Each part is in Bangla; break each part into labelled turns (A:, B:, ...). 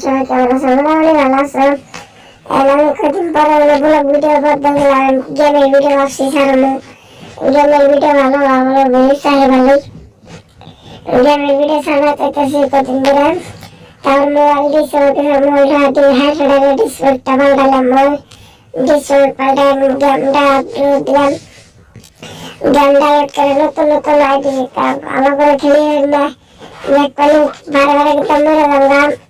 A: সবাই কেমন আছো? মোটামুটি ভালো আছো? আমি কদিন পরে ব্লগ ভিডিও করতে গেলাম, গেমের ভিডিও ভাবছি ছাড়ানো। গেমের ভিডিও ভালো আমার বহুত চাই ভালোই। গেমের ভিডিও ছাড়া চাইতেছি কদিন ধরে। তার মোবাইল মোবাইলটা হাইফাইডারের ডিসপ্লেটা পাল্টালাম, ডিসপ্লে পাল্টাই গেমটা আপলোড দিলাম। গেমটা করে নতুন নতুন আইডি আমার করে খেলে না দেখ পানি বারে বারে কিন্তু মরে যাবো।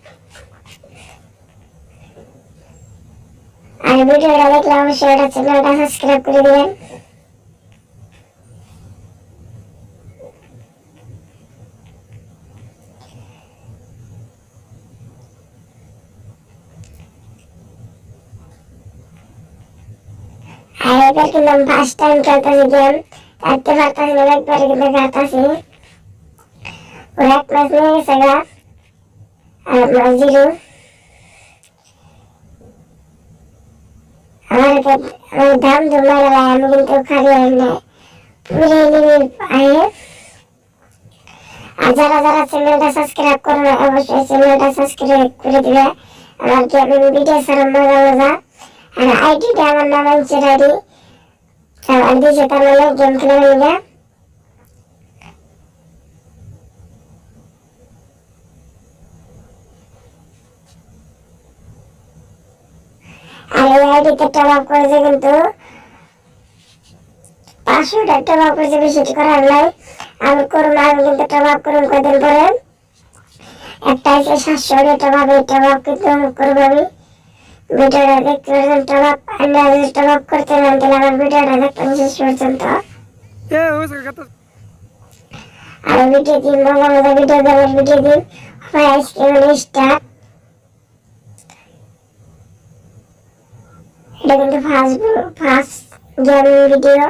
A: আর ভিডিওটা দেখলে অবশ্যই এটা চ্যানেলটা সাবস্ক্রাইব করে দিবেন। আর এটা কিন্তু আমি ফার্স্ট টাইম খেলতেছি গেম, কাটতে পারতেছি না, একবারে কিন্তু কাটতেছি। ওরা এক ম্যাচ নিয়ে গেছে গা, আর আমরা জিরো। আমার দাম জমা গেল, আমি কিন্তু খালি হয় না পুরো এনিমি আয়ে। আর যারা যারা চ্যানেলটা সাবস্ক্রাইব করো না অবশ্যই চ্যানেলটা সাবস্ক্রাইব করে দিবে। আমার গেমিং ভিডিও ছাড়া মজা মজা। আর আইডিটা আমার নাম আনসার আইডি, আর দিয়েছে তার মানে গেম খেলে নিবে। আর এই আইডিতে টপ আপ করেছে কিন্তু 500 টপ আপ করেছে, বেশি করার নাই। আমি করবো, আমি কিন্তু টপ আপ করুন কদিন পরে। একটা আছে 700 টপ আপ, এই টপ আপ কিন্তু আমি করবো। আমি ভিডিওটা দেখতে পারছেন, টপ আপ টপ আপ করতে না তাহলে আমার ভিডিওটা দেখবেন শেষ পর্যন্ত। আর ভিডিও দিন মজা মজা ভিডিও দেবেন, ভিডিও দিন আইসক্রিম স্টার্ট। এটা কিন্তু ফার্স্ট গেম ভিডিও।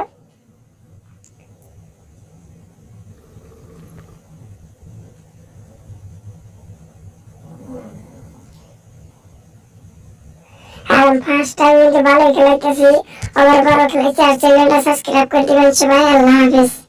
A: আর ফার্স্ট টাইম কিন্তু ভালোই খেলাইতেছি। আমার ঘরে খেলাইছি। আর চ্যানেলটা সাবস্ক্রাইব করে দিবেন সবাই। আল্লাহ হাফেজ।